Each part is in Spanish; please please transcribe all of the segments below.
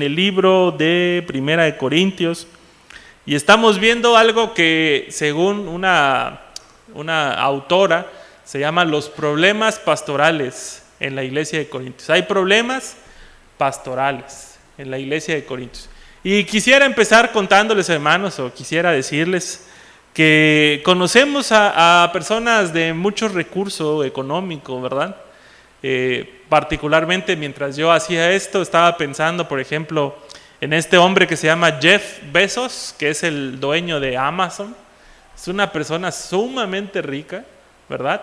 en el libro de Primera de Corintios y estamos viendo algo que según una autora se llama los problemas pastorales en la iglesia de Corintios. Hay problemas pastorales en la iglesia de Corintios. Y quisiera empezar contándoles, hermanos, o quisiera decirles que conocemos a personas de mucho recurso económico, ¿verdad? Particularmente mientras yo hacía esto, estaba pensando, por ejemplo, en este hombre que se llama Jeff Bezos, que es el dueño de Amazon. Es una persona sumamente rica, ¿verdad?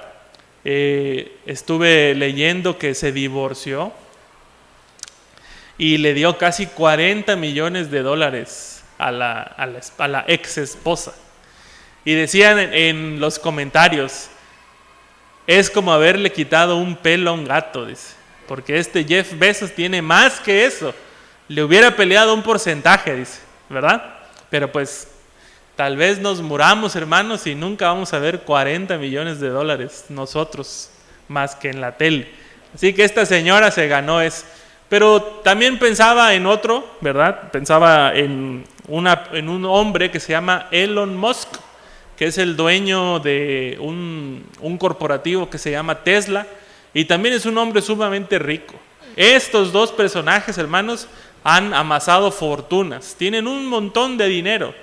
Estuve leyendo que se divorció y le dio casi $40 millones a la ex esposa. Y decían en los comentarios, es como haberle quitado un pelo a un gato, dice, porque este Jeff Bezos tiene más que eso. Le hubiera peleado un porcentaje, dice, ¿verdad? Pero pues tal vez nos muramos, hermanos, y nunca vamos a ver $40 millones nosotros, más que en la tele. Así que esta señora se ganó eso. Pero también pensaba en otro, ¿verdad? Pensaba en un hombre que se llama Elon Musk, que es el dueño de un corporativo que se llama Tesla, y también es un hombre sumamente rico. Estos dos personajes, hermanos, han amasado fortunas, tienen un montón de dinero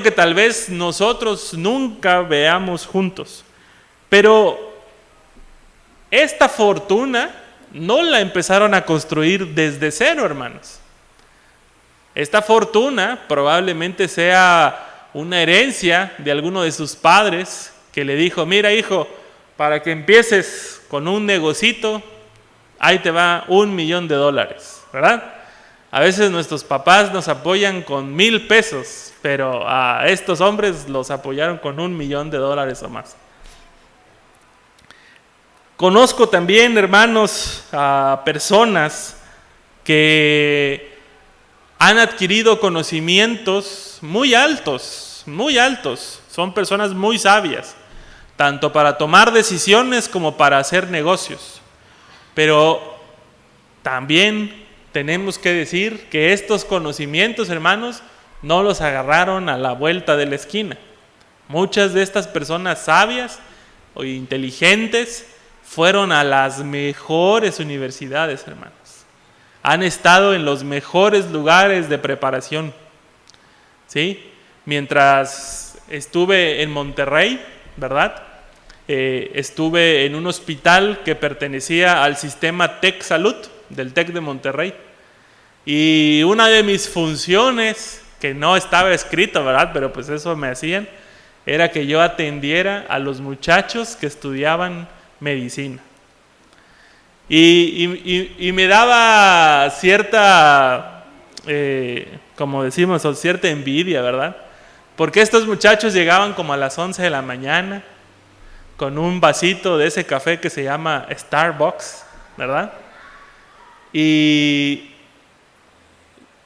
que tal vez nosotros nunca veamos juntos. Pero esta fortuna no la empezaron a construir desde cero, hermanos. Esta fortuna probablemente sea una herencia de alguno de sus padres que le dijo, mira hijo, para que empieces con un negocito, ahí te va $1 millón, ¿verdad? A veces nuestros papás nos apoyan con $1,000, pero a estos hombres los apoyaron con $1 millón o más. Conozco también, hermanos, a personas que han adquirido conocimientos muy altos, son personas muy sabias, tanto para tomar decisiones como para hacer negocios. Pero también tenemos que decir que estos conocimientos, hermanos, no los agarraron a la vuelta de la esquina. Muchas de estas personas sabias o inteligentes fueron a las mejores universidades, hermanos. Han estado en los mejores lugares de preparación. ¿Sí? Mientras estuve en Monterrey, ¿verdad? Estuve en un hospital que pertenecía al sistema Tec Salud, del Tec de Monterrey. Y una de mis funciones, que no estaba escrito, ¿verdad? Pero pues eso me hacían, era que yo atendiera a los muchachos que estudiaban medicina. Y me daba cierta, como decimos, cierta envidia, ¿verdad? Porque estos muchachos llegaban como a las 11 de la mañana con un vasito de ese café que se llama Starbucks, ¿verdad? Y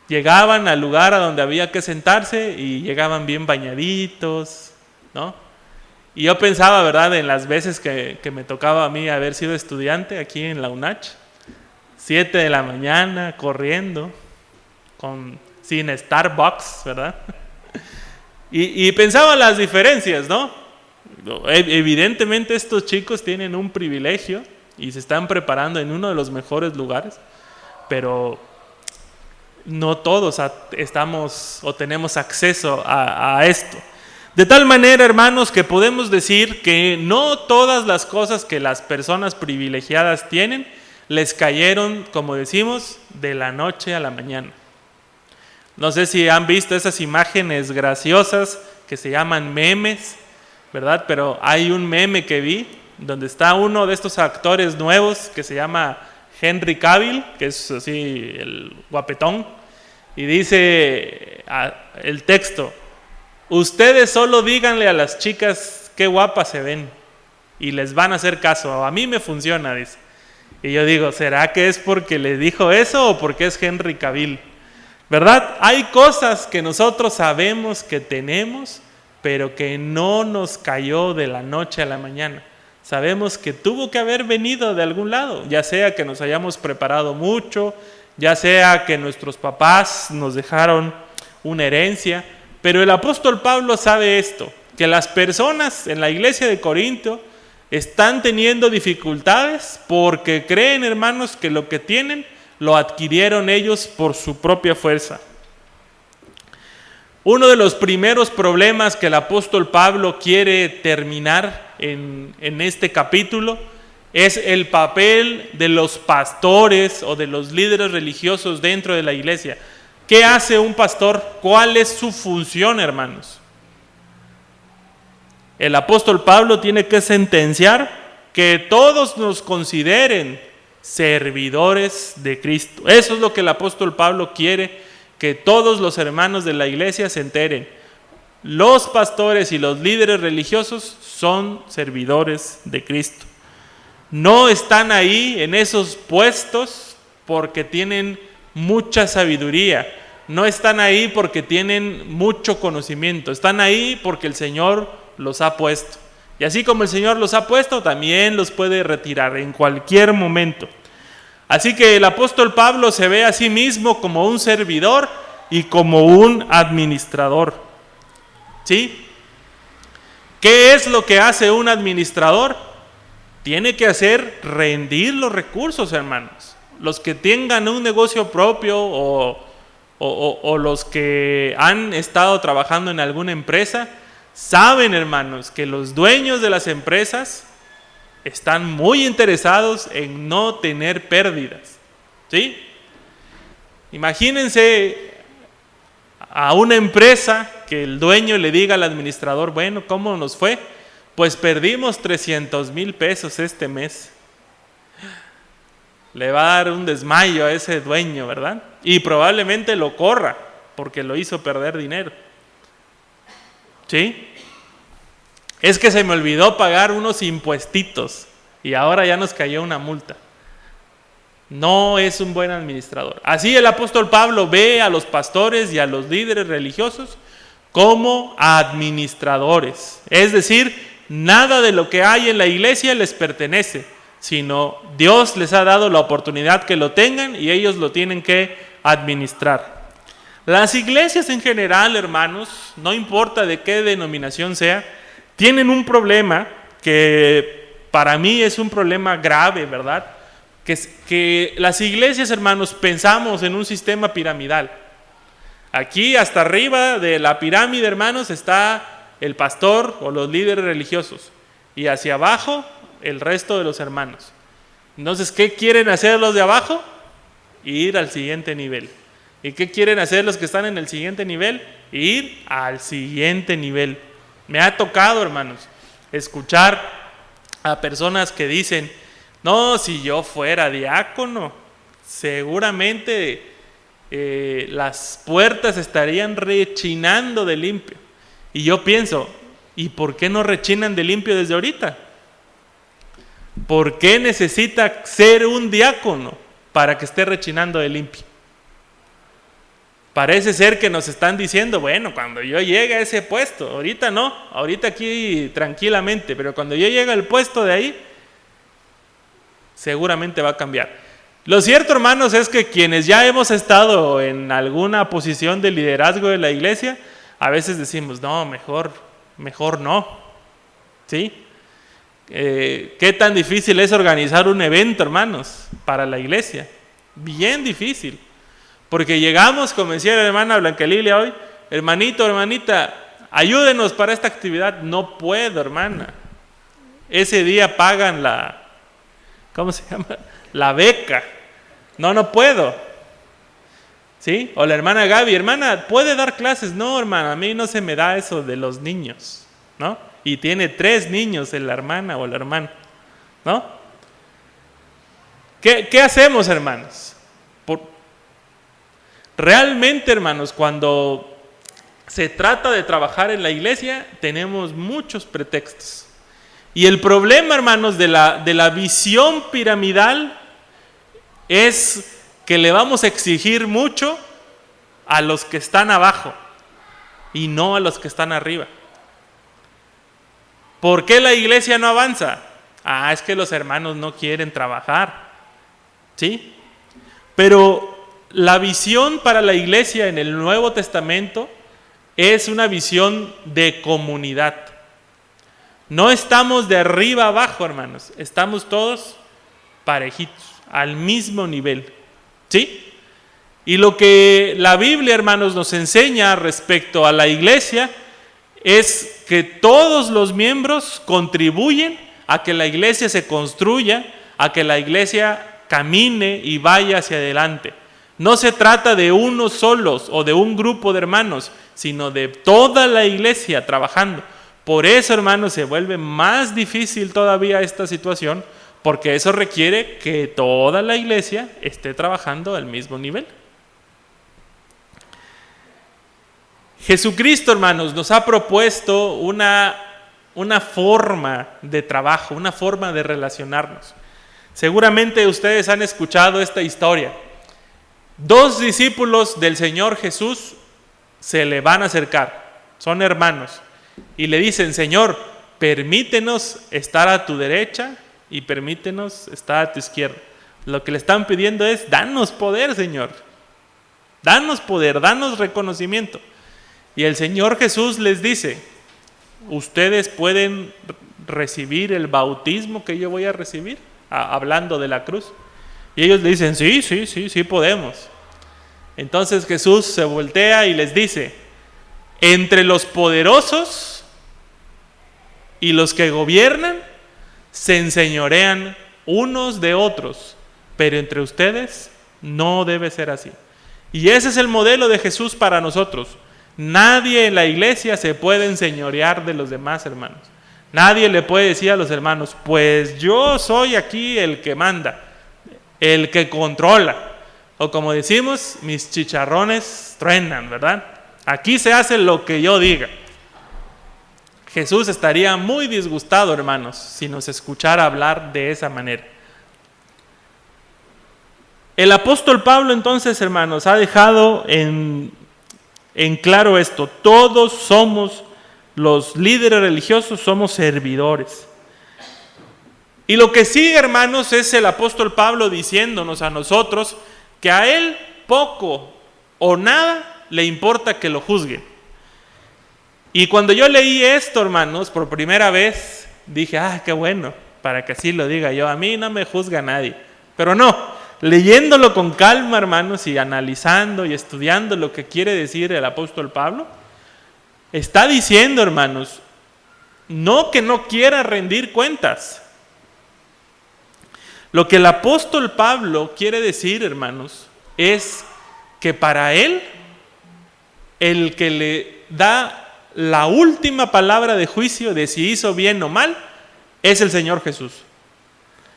llegaban al lugar a donde había que sentarse y llegaban bien bañaditos, ¿no? Y yo pensaba, ¿verdad?, en las veces que me tocaba a mí haber sido estudiante aquí en la UNACH, 7 de la mañana, corriendo, sin Starbucks, ¿verdad? Y pensaba en las diferencias, ¿no? Evidentemente estos chicos tienen un privilegio y se están preparando en uno de los mejores lugares, pero no todos estamos o tenemos acceso a esto. De tal manera, hermanos, que podemos decir que no todas las cosas que las personas privilegiadas tienen les cayeron, como decimos, de la noche a la mañana. No sé si han visto esas imágenes graciosas que se llaman memes, ¿verdad? Pero hay un meme que vi donde está uno de estos actores nuevos que se llama Henry Cavill, que es así el guapetón, y dice el texto: ustedes solo díganle a las chicas qué guapas se ven y les van a hacer caso. A mí me funciona, dice. Y yo digo, ¿será que es porque le dijo eso o porque es Henry Cavill? ¿Verdad? Hay cosas que nosotros sabemos que tenemos, pero que no nos cayó de la noche a la mañana. Sabemos que tuvo que haber venido de algún lado, ya sea que nos hayamos preparado mucho, ya sea que nuestros papás nos dejaron una herencia, pero el apóstol Pablo sabe esto, que las personas en la iglesia de Corinto están teniendo dificultades porque creen, hermanos, que lo que tienen lo adquirieron ellos por su propia fuerza. Uno de los primeros problemas que el apóstol Pablo quiere terminar en este capítulo es el papel de los pastores o de los líderes religiosos dentro de la iglesia. ¿Qué hace un pastor? ¿Cuál es su función, hermanos? El apóstol Pablo tiene que sentenciar que todos nos consideren servidores de Cristo. Eso es lo que el apóstol Pablo quiere que todos los hermanos de la iglesia se enteren. Los pastores y los líderes religiosos son servidores de Cristo. No están ahí en esos puestos porque tienen mucha sabiduría. No están ahí porque tienen mucho conocimiento. Están ahí porque el Señor los ha puesto. Y así como el Señor los ha puesto, también los puede retirar en cualquier momento. Así que el apóstol Pablo se ve a sí mismo como un servidor y como un administrador. ¿Sí? ¿Qué es lo que hace un administrador? Tiene que hacer rendir los recursos, hermanos. Los que tengan un negocio propio o los que han estado trabajando en alguna empresa, saben, hermanos, que los dueños de las empresas están muy interesados en no tener pérdidas. ¿Sí? Imagínense a una empresa que el dueño le diga al administrador, bueno, ¿cómo nos fue? Pues perdimos 300,000 pesos este mes. Le va a dar un desmayo a ese dueño, ¿verdad? Y probablemente lo corra porque lo hizo perder dinero. ¿Sí? Es que se me olvidó pagar unos impuestitos y ahora ya nos cayó una multa. No es un buen administrador. Así el apóstol Pablo ve a los pastores y a los líderes religiosos como administradores. Es decir, nada de lo que hay en la iglesia les pertenece, sino Dios les ha dado la oportunidad que lo tengan y ellos lo tienen que administrar. Las iglesias en general, hermanos, no importa de qué denominación sea, tienen un problema que para mí es un problema grave, ¿verdad? Que las iglesias, hermanos, pensamos en un sistema piramidal. Aquí hasta arriba de la pirámide, hermanos, está el pastor o los líderes religiosos y hacia abajo el resto de los hermanos. Entonces, ¿qué quieren hacer los de abajo? Ir al siguiente nivel. ¿Y qué quieren hacer los que están en el siguiente nivel? Ir al siguiente nivel. Me ha tocado, hermanos, escuchar a personas que dicen, no, si yo fuera diácono, seguramente las puertas estarían rechinando de limpio. Y yo pienso, ¿y por qué no rechinan de limpio desde ahorita? ¿Por qué necesita ser un diácono para que esté rechinando de limpio? Parece ser que nos están diciendo, bueno, cuando yo llegue a ese puesto, ahorita no, ahorita aquí tranquilamente, pero cuando yo llegue al puesto de ahí, seguramente va a cambiar. Lo cierto, hermanos, es que quienes ya hemos estado en alguna posición de liderazgo de la iglesia, a veces decimos, no, mejor no. ¿Sí? ¿Qué tan difícil es organizar un evento, hermanos, para la iglesia? Bien difícil. Porque llegamos, como decía la hermana Blanca Lilia hoy, hermanito, hermanita, ayúdenos para esta actividad. No puedo, hermana. Ese día pagan ¿cómo se llama? La beca. No puedo. ¿Sí? O la hermana Gaby, hermana, ¿puede dar clases? No, hermana, a mí no se me da eso de los niños, ¿no? Y tiene 3 niños la hermana o el hermano, ¿no? ¿Qué hacemos, hermanos? Realmente, hermanos, cuando se trata de trabajar en la iglesia, tenemos muchos pretextos. Y el problema, hermanos, de la visión piramidal es que le vamos a exigir mucho a los que están abajo y no a los que están arriba. ¿Por qué la iglesia no avanza? Es que los hermanos no quieren trabajar. ¿Sí? Pero la visión para la iglesia en el Nuevo Testamento es una visión de comunidad. No estamos de arriba abajo, hermanos, estamos todos parejitos, al mismo nivel, ¿sí? Y lo que la Biblia, hermanos, nos enseña respecto a la iglesia es que todos los miembros contribuyen a que la iglesia se construya, a que la iglesia camine y vaya hacia adelante. No se trata de unos solos o de un grupo de hermanos, sino de toda la iglesia trabajando. Por eso, hermanos, se vuelve más difícil todavía esta situación, porque eso requiere que toda la iglesia esté trabajando al mismo nivel. Jesucristo, hermanos, nos ha propuesto una forma de trabajo, una forma de relacionarnos. Seguramente ustedes han escuchado esta historia. 2 discípulos del Señor Jesús se le van a acercar, son hermanos, y le dicen: Señor, permítenos estar a tu derecha y permítenos estar a tu izquierda. Lo que le están pidiendo es: danos poder, Señor, danos poder, danos reconocimiento. Y el Señor Jesús les dice: ustedes pueden recibir el bautismo que yo voy a recibir, hablando de la cruz. Y ellos le dicen: sí podemos. Entonces Jesús se voltea y les dice: entre los poderosos y los que gobiernan se enseñorean unos de otros, pero entre ustedes no debe ser así. Y ese es el modelo de Jesús para nosotros. Nadie en la iglesia se puede enseñorear de los demás hermanos. Nadie le puede decir a los hermanos: pues yo soy aquí el que manda, el que controla. O como decimos, mis chicharrones truenan, ¿verdad? Aquí se hace lo que yo diga. Jesús estaría muy disgustado, hermanos, si nos escuchara hablar de esa manera. El apóstol Pablo, entonces, hermanos, ha dejado en claro esto: todos somos, los líderes religiosos, somos servidores. Y lo que sigue, hermanos, es el apóstol Pablo diciéndonos a nosotros que a él poco o nada le importa que lo juzguen. Y cuando yo leí esto, hermanos, por primera vez, dije: qué bueno, para que así lo diga yo, a mí no me juzga nadie. Pero no, leyéndolo con calma, hermanos, y analizando y estudiando lo que quiere decir el apóstol Pablo, está diciendo, hermanos, no que no quiera rendir cuentas. Lo que el apóstol Pablo quiere decir, hermanos, es que para él, el que le da la última palabra de juicio de si hizo bien o mal, es el Señor Jesús.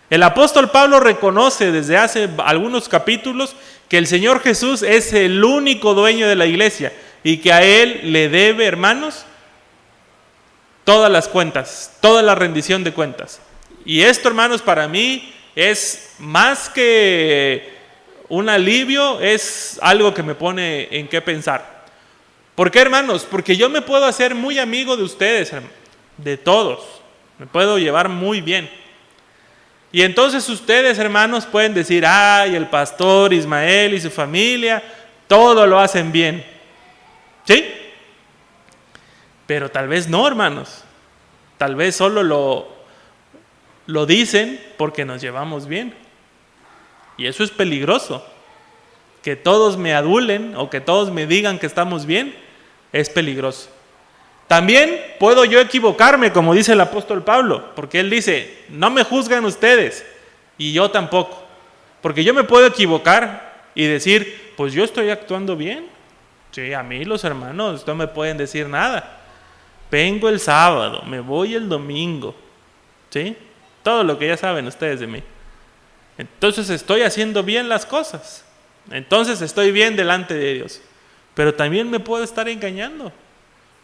El apóstol Pablo reconoce desde hace algunos capítulos que el Señor Jesús es el único dueño de la iglesia y que a él le debe, hermanos, todas las cuentas, toda la rendición de cuentas. Y esto, hermanos, para mí es más que un alivio, es algo que me pone en qué pensar. ¿Por qué, hermanos? Porque yo me puedo hacer muy amigo de ustedes, de todos, me puedo llevar muy bien. Y entonces ustedes, hermanos, pueden decir: el pastor Ismael y su familia, todo lo hacen bien. ¿Sí? Pero tal vez no, hermanos. Tal vez solo lo dicen porque nos llevamos bien. Y eso es peligroso. Que todos me adulen o que todos me digan que estamos bien, es peligroso. También puedo yo equivocarme, como dice el apóstol Pablo, porque él dice: no me juzgan ustedes y yo tampoco. Porque yo me puedo equivocar y decir: pues yo estoy actuando bien. Sí, a mí los hermanos no me pueden decir nada. Vengo el sábado, me voy el domingo. ¿Sí? Todo lo que ya saben ustedes de mí. Entonces estoy haciendo bien las cosas. Entonces estoy bien delante de Dios. Pero también me puedo estar engañando.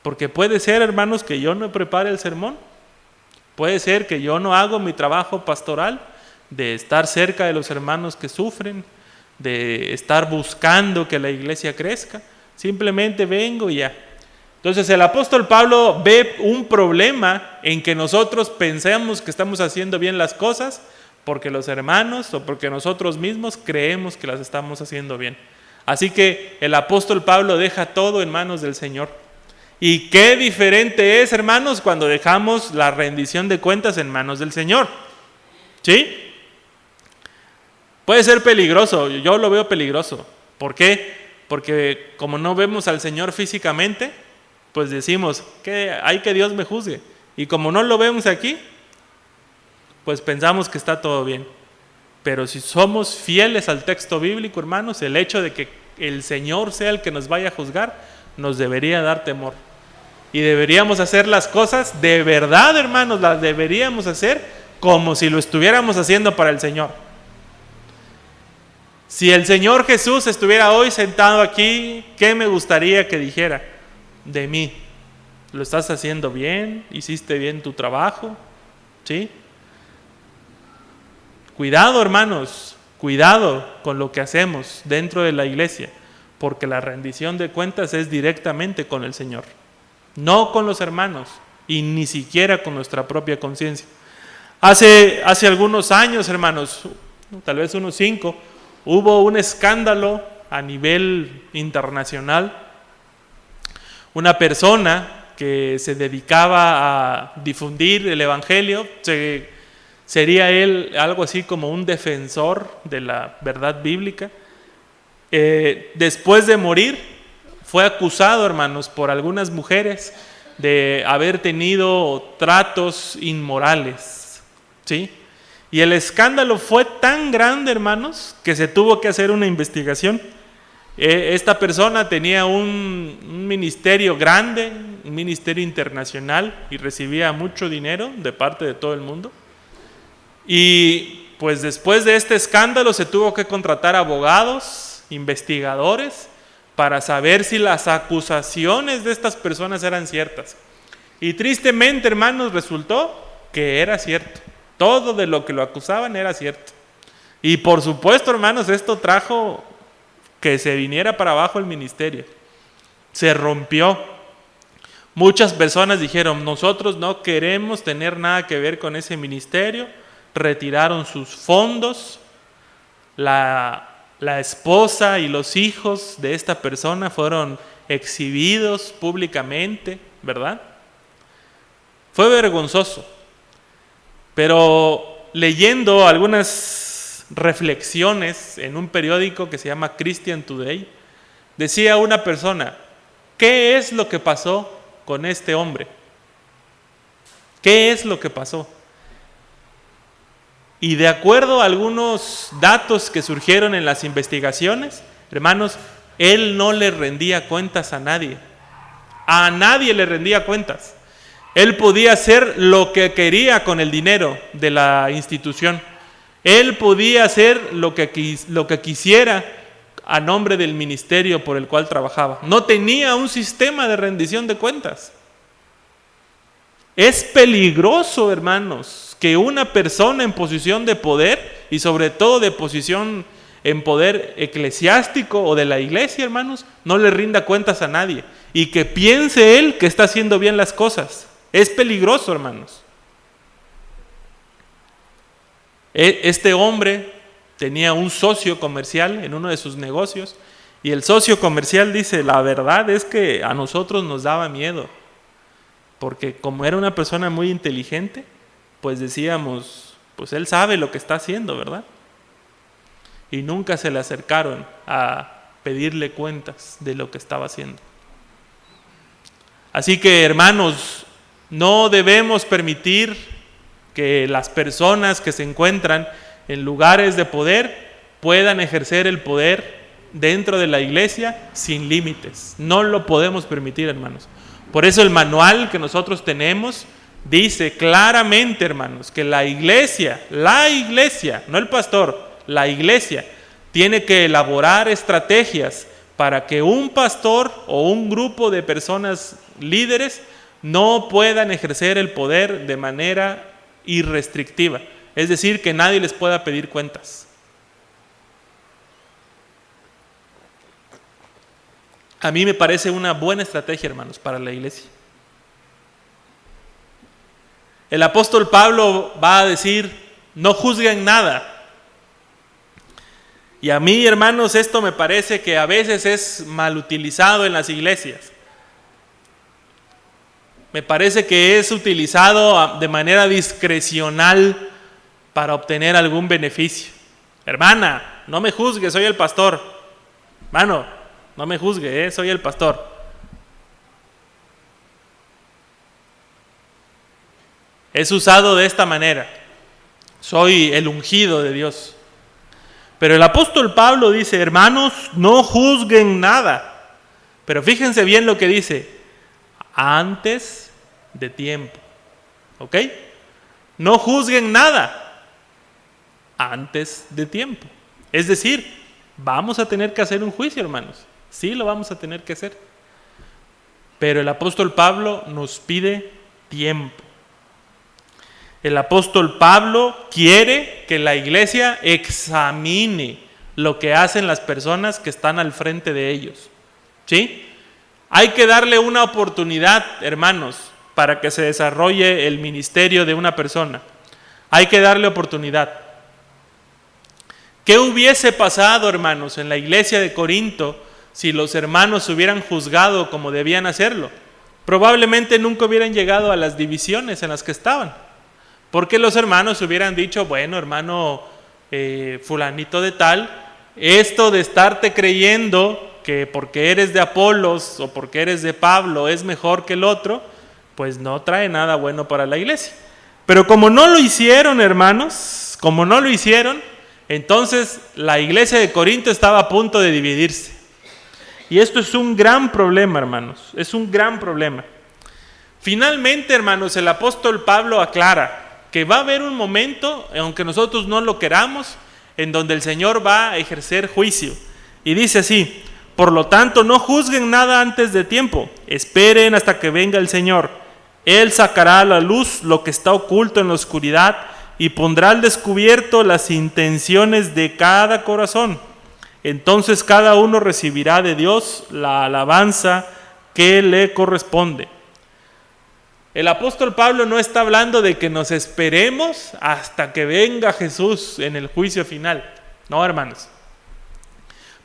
Porque puede ser, hermanos, que yo no prepare el sermón. Puede ser que yo no hago mi trabajo pastoral de estar cerca de los hermanos que sufren, de estar buscando que la iglesia crezca. Simplemente vengo y ya. Entonces el apóstol Pablo ve un problema en que nosotros pensemos que estamos haciendo bien las cosas porque los hermanos o porque nosotros mismos creemos que las estamos haciendo bien. Así que el apóstol Pablo deja todo en manos del Señor. Y qué diferente es, hermanos, cuando dejamos la rendición de cuentas en manos del Señor. ¿Sí? Puede ser peligroso, yo lo veo peligroso. ¿Por qué? Porque como no vemos al Señor físicamente, pues decimos que hay que Dios me juzgue. Y como no lo vemos aquí, pues pensamos que está todo bien. Pero si somos fieles al texto bíblico, hermanos, el hecho de que el Señor sea el que nos vaya a juzgar, nos debería dar temor. Y deberíamos hacer las cosas de verdad, hermanos, las deberíamos hacer como si lo estuviéramos haciendo para el Señor. Si el Señor Jesús estuviera hoy sentado aquí, ¿qué me gustaría que dijera de mí? ¿Lo estás haciendo bien? ¿Hiciste bien tu trabajo? ¿Sí? Cuidado, hermanos, cuidado con lo que hacemos dentro de la iglesia, porque la rendición de cuentas es directamente con el Señor, no con los hermanos y ni siquiera con nuestra propia conciencia. Hace algunos años, hermanos, tal vez unos 5, hubo un escándalo a nivel internacional. Una persona que se dedicaba a difundir el evangelio, sería él algo así como un defensor de la verdad bíblica. Después de morir, fue acusado, hermanos, por algunas mujeres de haber tenido tratos inmorales, ¿sí? Y el escándalo fue tan grande, hermanos, que se tuvo que hacer una investigación. Esta persona tenía un ministerio grande, un ministerio internacional, y recibía mucho dinero de parte de todo el mundo. Y pues después de este escándalo se tuvo que contratar abogados, investigadores, para saber si las acusaciones de estas personas eran ciertas. Y tristemente, hermanos, resultó que era cierto. Todo de lo que lo acusaban era cierto. Y por supuesto, hermanos, esto trajo que se viniera para abajo el ministerio. Se rompió. Muchas personas dijeron, nosotros no queremos tener nada que ver con ese ministerio. Retiraron sus fondos. La esposa y los hijos de esta persona fueron exhibidos públicamente, ¿verdad? Fue vergonzoso. Pero leyendo algunas reflexiones en un periódico que se llama Christian Today, decía una persona, ¿qué es lo que pasó con este hombre? ¿Qué es lo que pasó? Y de acuerdo a algunos datos que surgieron en las investigaciones, hermanos, él no le rendía cuentas a nadie. A nadie le rendía cuentas. Él podía hacer lo que quería con el dinero de la institución. Él podía hacer lo que quisiera a nombre del ministerio por el cual trabajaba. No tenía un sistema de rendición de cuentas. Es peligroso, hermanos, que una persona en posición de poder, y sobre todo de posición en poder eclesiástico o de la iglesia, hermanos, no le rinda cuentas a nadie y que piense él que está haciendo bien las cosas. Es peligroso, hermanos. Este hombre tenía un socio comercial en uno de sus negocios y el socio comercial dice, la verdad es que a nosotros nos daba miedo, porque como era una persona muy inteligente, pues decíamos, pues él sabe lo que está haciendo, ¿verdad? Y nunca se le acercaron a pedirle cuentas de lo que estaba haciendo. Así que, hermanos, no debemos permitir que las personas que se encuentran en lugares de poder puedan ejercer el poder dentro de la iglesia sin límites. No lo podemos permitir, hermanos. Por eso el manual que nosotros tenemos dice claramente, hermanos, que la iglesia, no el pastor, la iglesia tiene que elaborar estrategias para que un pastor o un grupo de personas líderes no puedan ejercer el poder de manera irrestrictiva, es decir, que nadie les pueda pedir cuentas. A mí me parece una buena estrategia, hermanos, para la iglesia. El apóstol Pablo va a decir, no juzguen nada. Y a mí, hermanos, esto me parece que a veces es mal utilizado en las iglesias. Me parece que es utilizado de manera discrecional para obtener algún beneficio. Hermana, no me juzgue, soy el pastor. Hermano, no me juzgue, soy el pastor. Es usado de esta manera. Soy el ungido de Dios. Pero el apóstol Pablo dice, hermanos, no juzguen nada. Pero fíjense bien lo que dice, antes de tiempo. ¿Ok? No juzguen nada antes de tiempo. Es decir, vamos a tener que hacer un juicio, hermanos. Sí, lo vamos a tener que hacer. Pero el apóstol Pablo nos pide tiempo. El apóstol Pablo quiere que la iglesia examine lo que hacen las personas que están al frente de ellos. ¿Sí? Hay que darle una oportunidad, hermanos, para que se desarrolle el ministerio de una persona. Hay que darle oportunidad. ¿Qué hubiese pasado, hermanos, en la iglesia de Corinto si los hermanos hubieran juzgado como debían hacerlo? Probablemente nunca hubieran llegado a las divisiones en las que estaban. Porque los hermanos hubieran dicho, bueno, hermano fulanito de tal, esto de estarte creyendo que porque eres de Apolos o porque eres de Pablo es mejor que el otro, pues no trae nada bueno para la iglesia. Pero como no lo hicieron, hermanos, como no lo hicieron, entonces la iglesia de Corinto estaba a punto de dividirse. Y esto es un gran problema, hermanos, es un gran problema. Finalmente, hermanos, el apóstol Pablo aclara que va a haber un momento, aunque nosotros no lo queramos, en donde el Señor va a ejercer juicio. Y dice así, por lo tanto, no juzguen nada antes de tiempo, esperen hasta que venga el Señor. Él sacará a la luz lo que está oculto en la oscuridad y pondrá al descubierto las intenciones de cada corazón. Entonces cada uno recibirá de Dios la alabanza que le corresponde. El apóstol Pablo no está hablando de que nos esperemos hasta que venga Jesús en el juicio final. No, hermanos.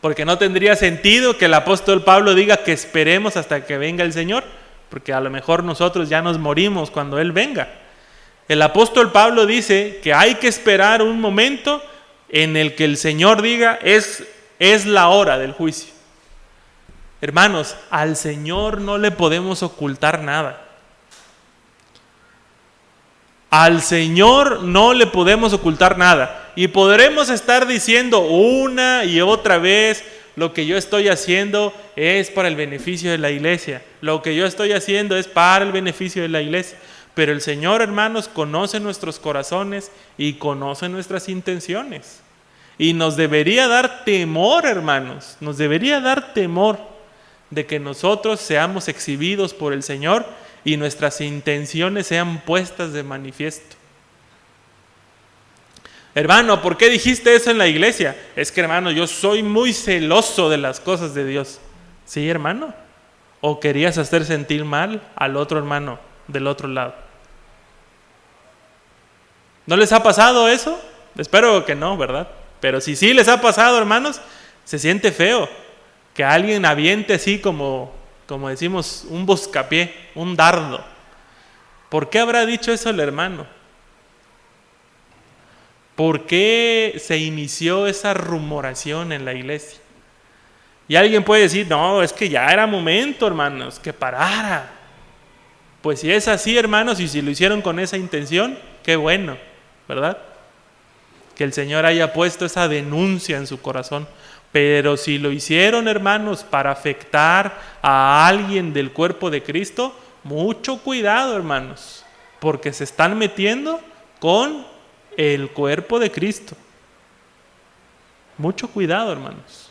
Porque no tendría sentido que el apóstol Pablo diga que esperemos hasta que venga el Señor, porque a lo mejor nosotros ya nos morimos cuando Él venga. El apóstol Pablo dice que hay que esperar un momento en el que el Señor diga es la hora del juicio. Hermanos, al Señor no le podemos ocultar nada. Al Señor no le podemos ocultar nada. Y podremos estar diciendo una y otra vez, lo que yo estoy haciendo es para el beneficio de la iglesia. Lo que yo estoy haciendo es para el beneficio de la iglesia. Pero el Señor, hermanos, conoce nuestros corazones y conoce nuestras intenciones. Y nos debería dar temor, hermanos. Nos debería dar temor de que nosotros seamos exhibidos por el Señor y nuestras intenciones sean puestas de manifiesto. Hermano, ¿por qué dijiste eso en la iglesia? Es que, hermano, yo soy muy celoso de las cosas de Dios. ¿Sí, hermano? ¿O querías hacer sentir mal al otro hermano del otro lado? ¿No les ha pasado eso? Espero que no, ¿verdad? Pero si sí les ha pasado, hermanos, se siente feo que alguien aviente así como decimos, un buscapié, un dardo. ¿Por qué habrá dicho eso el hermano? ¿Por qué se inició esa rumoración en la iglesia? Y alguien puede decir, no, es que ya era momento, hermanos, que parara. Pues si es así, hermanos, y si lo hicieron con esa intención, qué bueno, ¿verdad? Que el Señor haya puesto esa denuncia en su corazón. Pero si lo hicieron, hermanos, para afectar a alguien del cuerpo de Cristo, mucho cuidado, hermanos, porque se están metiendo con el cuerpo de Cristo. Mucho cuidado, hermanos.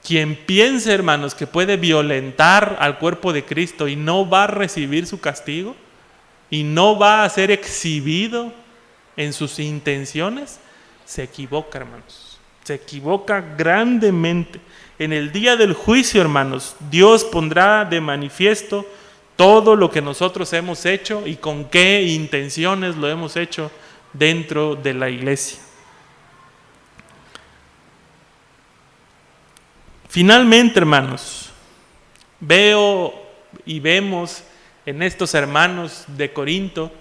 Quien piense, hermanos, que puede violentar al cuerpo de Cristo y no va a recibir su castigo y no va a ser exhibido en sus intenciones, se equivoca, hermanos. Se equivoca grandemente. En el día del juicio, hermanos, Dios pondrá de manifiesto todo lo que nosotros hemos hecho y con qué intenciones lo hemos hecho dentro de la iglesia. Finalmente, hermanos, veo y vemos en estos hermanos de Corinto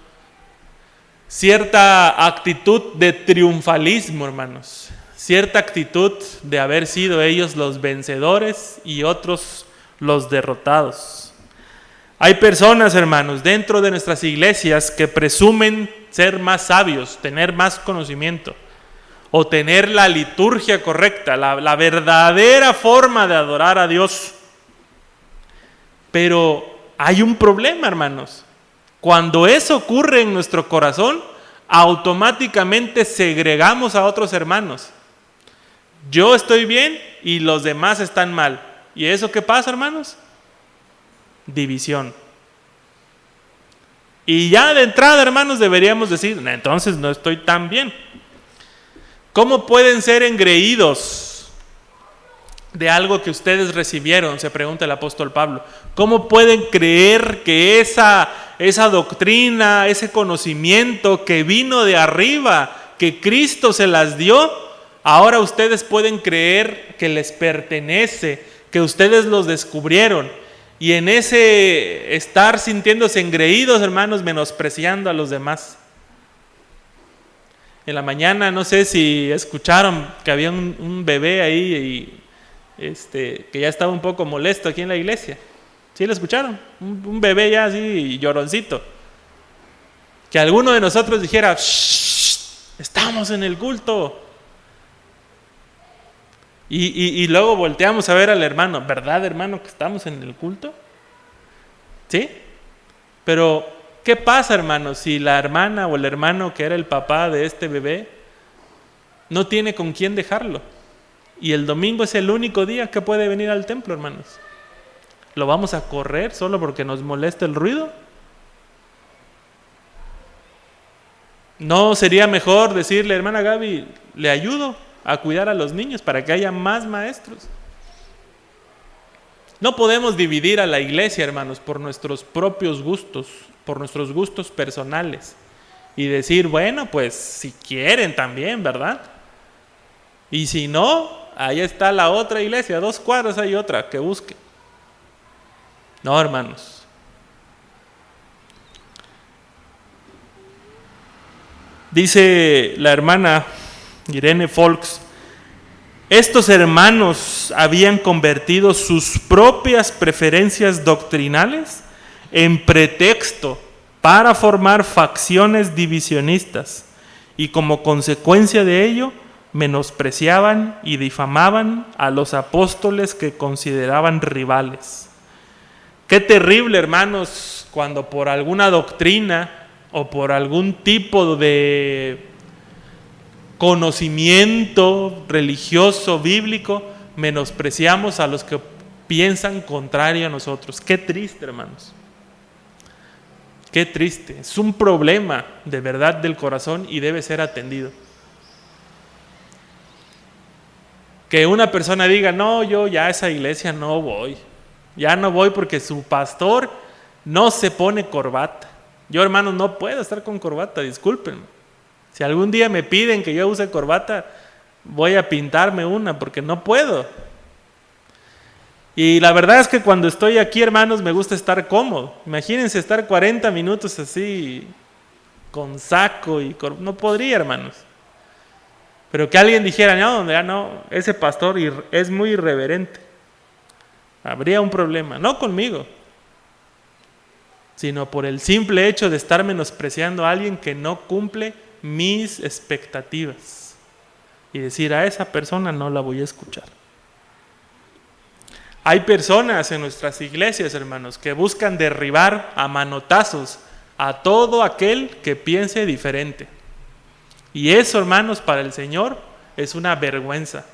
cierta actitud de triunfalismo, hermanos, cierta actitud de haber sido ellos los vencedores y otros los derrotados. Hay personas, hermanos, dentro de nuestras iglesias que presumen ser más sabios, tener más conocimiento, o tener la liturgia correcta, la verdadera forma de adorar a Dios. Pero hay un problema, hermanos. Cuando eso ocurre en nuestro corazón, automáticamente segregamos a otros hermanos. Yo estoy bien y los demás están mal. ¿Y eso qué pasa, hermanos? División. Y ya de entrada, hermanos, deberíamos decir, entonces no estoy tan bien. ¿Cómo pueden ser engreídos de algo que ustedes recibieron? Se pregunta el apóstol Pablo. ¿Cómo pueden creer que esa doctrina, ese conocimiento que vino de arriba, que Cristo se las dio, ahora ustedes pueden creer que les pertenece, que ustedes los descubrieron? Y en ese estar sintiéndose engreídos, hermanos, menospreciando a los demás. En la mañana, no sé si escucharon que había un bebé ahí que ya estaba un poco molesto aquí en la iglesia. ¿Sí lo escucharon? Un bebé ya así lloroncito. Que alguno de nosotros dijera, "Shh, estamos en el culto". Y luego volteamos a ver al hermano, ¿verdad, hermano, que estamos en el culto? ¿Sí? Pero, ¿qué pasa, hermano, si la hermana o el hermano que era el papá de este bebé no tiene con quién dejarlo? Y el domingo es el único día que puede venir al templo, hermanos. ¿Lo vamos a correr solo porque nos molesta el ruido? ¿No sería mejor decirle, hermana Gaby, le ayudo a cuidar a los niños para que haya más maestros? No podemos dividir a la iglesia, hermanos, por nuestros propios gustos, por nuestros gustos personales. Y decir, bueno, pues si quieren también, ¿verdad? Y si no, ahí está la otra iglesia, 2 cuadras hay otra, que busque. No, hermanos. Dice la hermana Irene Folks, estos hermanos habían convertido sus propias preferencias doctrinales en pretexto para formar facciones divisionistas y como consecuencia de ello menospreciaban y difamaban a los apóstoles que consideraban rivales. Qué terrible, hermanos, cuando por alguna doctrina o por algún tipo de conocimiento religioso, bíblico, menospreciamos a los que piensan contrario a nosotros. Qué triste, hermanos. Qué triste. Es un problema de verdad del corazón y debe ser atendido. Que una persona diga, no, yo ya a esa iglesia no voy. Ya no voy porque su pastor no se pone corbata. Yo, hermanos, no puedo estar con corbata, discúlpenme. Si algún día me piden que yo use corbata, voy a pintarme una porque no puedo. Y la verdad es que cuando estoy aquí, hermanos, me gusta estar cómodo. Imagínense estar 40 minutos así, con saco y corbata. No podría, hermanos. Pero que alguien dijera, no, ese pastor es muy irreverente. Habría un problema, no conmigo, sino por el simple hecho de estar menospreciando a alguien que no cumple mis expectativas. Y decir, a esa persona no la voy a escuchar. Hay personas en nuestras iglesias, hermanos, que buscan derribar a manotazos a todo aquel que piense diferente. Y eso, hermanos, para el Señor es una vergüenza.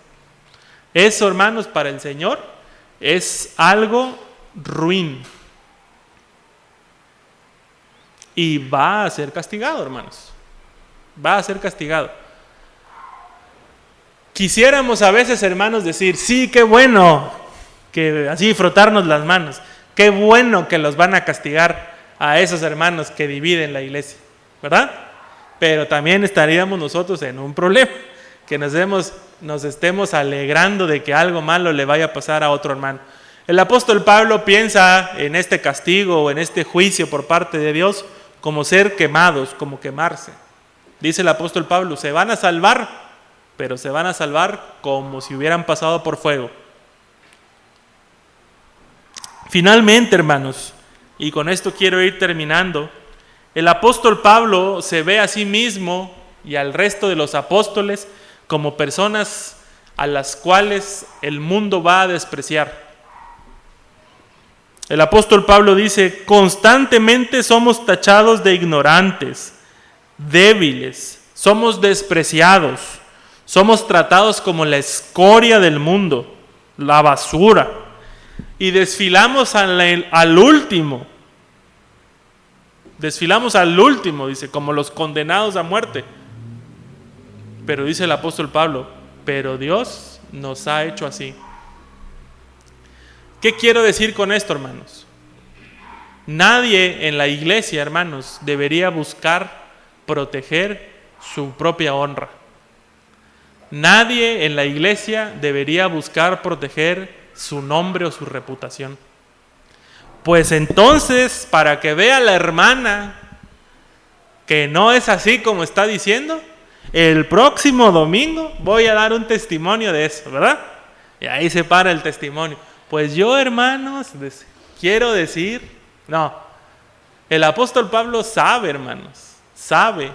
Eso, hermanos, para el Señor es algo ruin. Y va a ser castigado, hermanos. Va a ser castigado. Quisiéramos a veces, hermanos, decir, sí, qué bueno, que así frotarnos las manos. Qué bueno que los van a castigar a esos hermanos que dividen la iglesia, ¿verdad? Pero también estaríamos nosotros en un problema, que nos demos nos estemos alegrando de que algo malo le vaya a pasar a otro hermano. El apóstol Pablo piensa en este castigo o en este juicio por parte de Dios como ser quemados, como quemarse. Dice el apóstol Pablo, se van a salvar, pero se van a salvar como si hubieran pasado por fuego. Finalmente, hermanos, y con esto quiero ir terminando, el apóstol Pablo se ve a sí mismo y al resto de los apóstoles como personas a las cuales el mundo va a despreciar. El apóstol Pablo dice, constantemente somos tachados de ignorantes, débiles, somos despreciados, somos tratados como la escoria del mundo, la basura, y desfilamos al último, dice, como los condenados a muerte. Pero dice el apóstol Pablo, pero Dios nos ha hecho así. ¿Qué quiero decir con esto, hermanos? Nadie en la iglesia, hermanos, debería buscar proteger su propia honra. Nadie en la iglesia debería buscar proteger su nombre o su reputación. Pues entonces, para que vea la hermana que no es así como está diciendo, el próximo domingo voy a dar un testimonio de eso, ¿verdad? Y ahí se para el testimonio. Pues yo, hermanos, quiero decir, no, el apóstol Pablo sabe, hermanos, sabe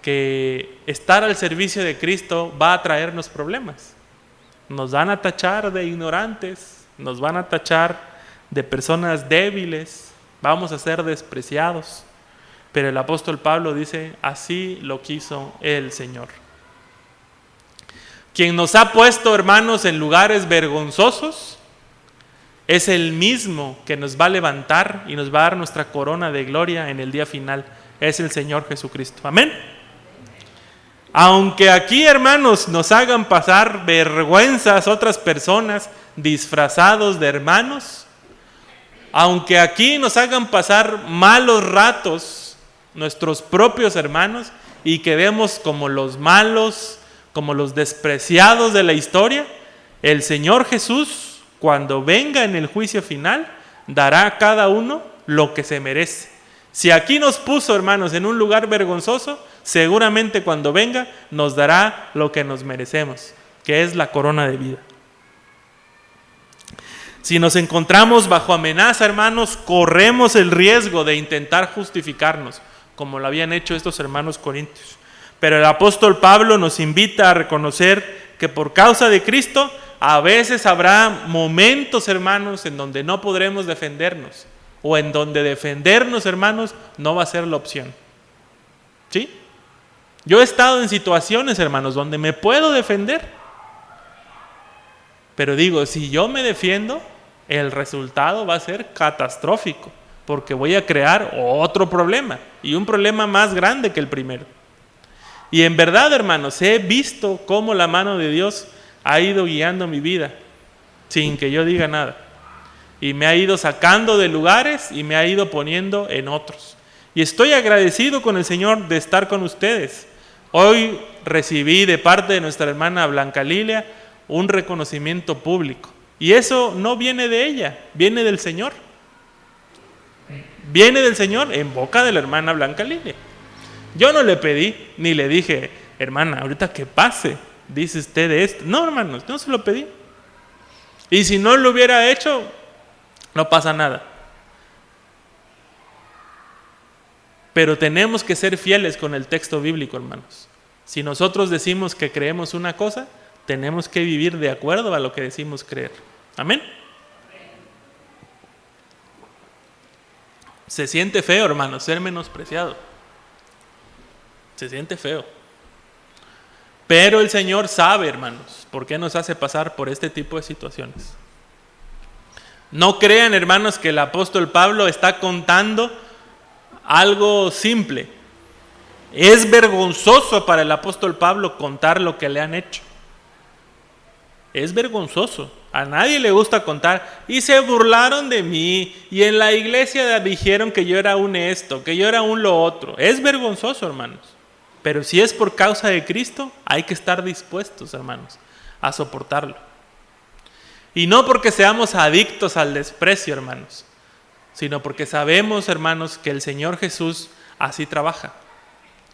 que estar al servicio de Cristo va a traernos problemas. Nos van a tachar de ignorantes, nos van a tachar de personas débiles, vamos a ser despreciados. Pero el apóstol Pablo dice, así lo quiso el Señor. Quien nos ha puesto, hermanos, en lugares vergonzosos, es el mismo que nos va a levantar y nos va a dar nuestra corona de gloria en el día final. Es el Señor Jesucristo. Amén. Aunque aquí, hermanos, nos hagan pasar vergüenzas otras personas disfrazados de hermanos, aunque aquí nos hagan pasar malos ratos nuestros propios hermanos y quedemos como los malos, como los despreciados de la historia, el Señor Jesús, cuando venga en el juicio final, dará a cada uno lo que se merece. Si aquí nos puso, hermanos, en un lugar vergonzoso, seguramente cuando venga nos dará lo que nos merecemos, que es la corona de vida. Si nos encontramos bajo amenaza, hermanos, corremos el riesgo de intentar justificarnos, como lo habían hecho estos hermanos corintios. Pero el apóstol Pablo nos invita a reconocer que por causa de Cristo, a veces habrá momentos, hermanos, en donde no podremos defendernos, o en donde defendernos, hermanos, no va a ser la opción. ¿Sí? Yo he estado en situaciones, hermanos, donde me puedo defender. Pero digo, si yo me defiendo, el resultado va a ser catastrófico, porque voy a crear otro problema, y un problema más grande que el primero. Y en verdad, hermanos, he visto cómo la mano de Dios ha ido guiando mi vida, sin que yo diga nada. Y me ha ido sacando de lugares y me ha ido poniendo en otros. Y estoy agradecido con el Señor de estar con ustedes. Hoy recibí de parte de nuestra hermana Blanca Lilia un reconocimiento público. Y eso no viene de ella, viene del Señor. Viene del Señor en boca de la hermana Blanca Lilia. Yo no le pedí, ni le dije, hermana, ahorita que pase, dice usted esto. No, hermanos, no se lo pedí. Y si no lo hubiera hecho, no pasa nada. Pero tenemos que ser fieles con el texto bíblico, hermanos. Si nosotros decimos que creemos una cosa, tenemos que vivir de acuerdo a lo que decimos creer. Amén. Se siente feo, hermanos, ser menospreciado. Se siente feo. Pero el Señor sabe, hermanos, por qué nos hace pasar por este tipo de situaciones. No crean, hermanos, que el apóstol Pablo está contando algo simple. Es vergonzoso para el apóstol Pablo contar lo que le han hecho. Es vergonzoso. A nadie le gusta contar. Y se burlaron de mí. Y en la iglesia dijeron que yo era un esto, que yo era un lo otro. Es vergonzoso, hermanos. Pero si es por causa de Cristo, hay que estar dispuestos, hermanos, a soportarlo. Y no porque seamos adictos al desprecio, hermanos, sino porque sabemos, hermanos, que el Señor Jesús así trabaja.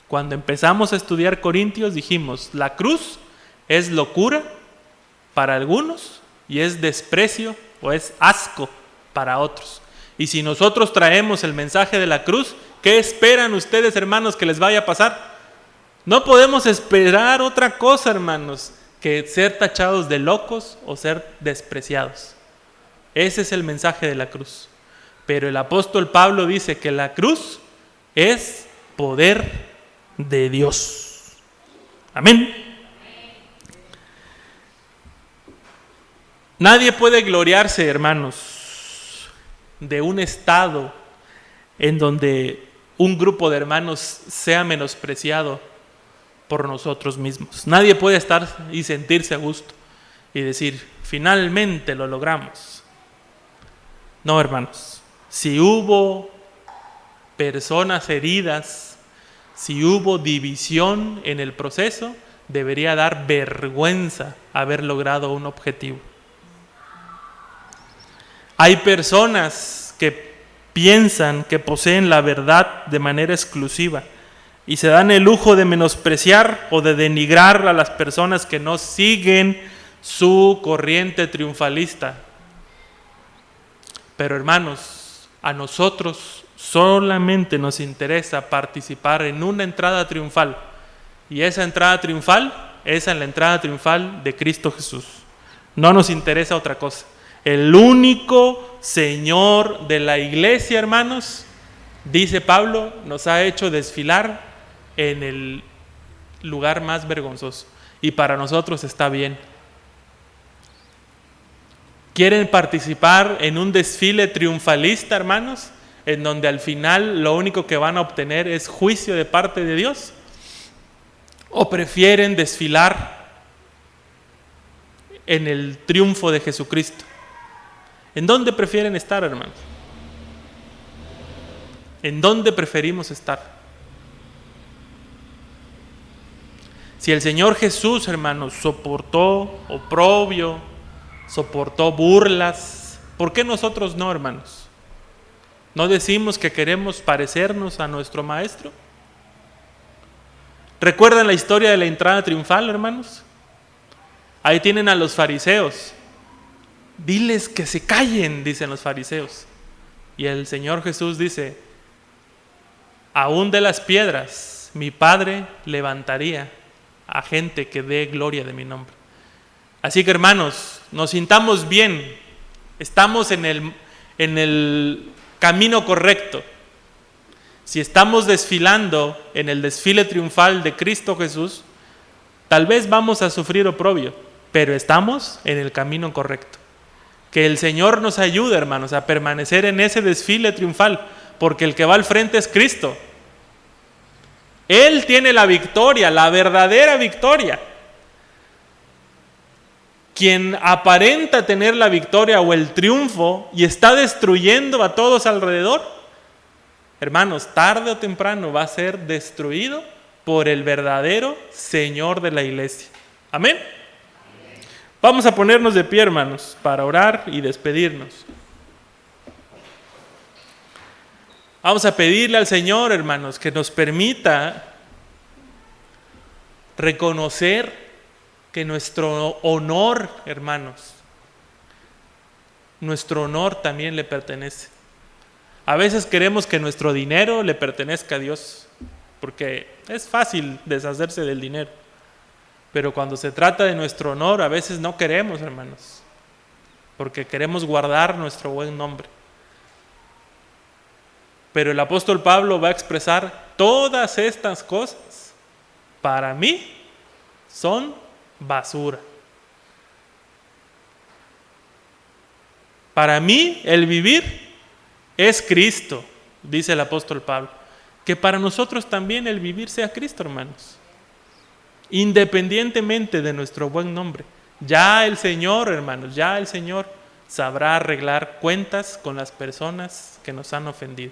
Cuando empezamos a estudiar Corintios dijimos, la cruz es locura para algunos y es desprecio o es asco para otros. Y si nosotros traemos el mensaje de la cruz, ¿qué esperan ustedes, hermanos, que les vaya a pasar? No podemos esperar otra cosa, hermanos, que ser tachados de locos o ser despreciados. Ese es el mensaje de la cruz. Pero el apóstol Pablo dice que la cruz es poder de Dios. Amén. Nadie puede gloriarse, hermanos, de un estado en donde un grupo de hermanos sea menospreciado por nosotros mismos. Nadie puede estar y sentirse a gusto y decir, finalmente lo logramos. No, hermanos. Si hubo personas heridas, si hubo división en el proceso, debería dar vergüenza haber logrado un objetivo. Hay personas que piensan que poseen la verdad de manera exclusiva y se dan el lujo de menospreciar o de denigrar a las personas que no siguen su corriente triunfalista. Pero hermanos, a nosotros solamente nos interesa participar en una entrada triunfal. Y esa entrada triunfal es en la entrada triunfal de Cristo Jesús. No nos interesa otra cosa. El único Señor de la iglesia, hermanos, dice Pablo, nos ha hecho desfilar en el lugar más vergonzoso. Y para nosotros está bien. ¿Quieren participar en un desfile triunfalista, hermanos? En donde al final lo único que van a obtener es juicio de parte de Dios. ¿O prefieren desfilar en el triunfo de Jesucristo? ¿En dónde prefieren estar, hermanos? ¿En dónde preferimos estar? Si el Señor Jesús, hermanos, soportó oprobio, soportó burlas, ¿por qué nosotros no, hermanos? ¿No decimos que queremos parecernos a nuestro Maestro? ¿Recuerdan la historia de la entrada triunfal, hermanos? Ahí tienen a los fariseos. Diles que se callen, dicen los fariseos. Y el Señor Jesús dice, aún de las piedras mi Padre levantaría a gente que dé gloria de mi nombre. Así que, hermanos, nos sintamos bien, estamos en el camino correcto. Si estamos desfilando en el desfile triunfal de Cristo Jesús, tal vez vamos a sufrir oprobio, pero estamos en el camino correcto. Que el Señor nos ayude, hermanos, a permanecer en ese desfile triunfal, porque el que va al frente es Cristo. Él tiene la victoria, la verdadera victoria. Quien aparenta tener la victoria o el triunfo y está destruyendo a todos alrededor, hermanos, tarde o temprano va a ser destruido por el verdadero Señor de la iglesia. Amén. Vamos a ponernos de pie, hermanos, para orar y despedirnos. Vamos a pedirle al Señor, hermanos, que nos permita reconocer que nuestro honor, hermanos, nuestro honor también le pertenece. A veces queremos que nuestro dinero le pertenezca a Dios, porque es fácil deshacerse del dinero. Pero cuando se trata de nuestro honor, a veces no queremos, hermanos, porque queremos guardar nuestro buen nombre. Pero el apóstol Pablo va a expresar todas estas cosas, para mí, son basura. Para mí, el vivir es Cristo, dice el apóstol Pablo. Que para nosotros también el vivir sea Cristo, hermanos. Independientemente de nuestro buen nombre. Ya el Señor, hermanos, ya el Señor sabrá arreglar cuentas con las personas que nos han ofendido.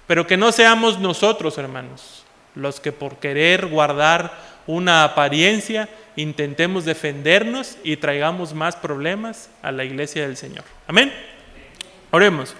Pero que no seamos nosotros, hermanos, los que por querer guardar una apariencia intentemos defendernos y traigamos más problemas a la iglesia del Señor. Amén. Oremos.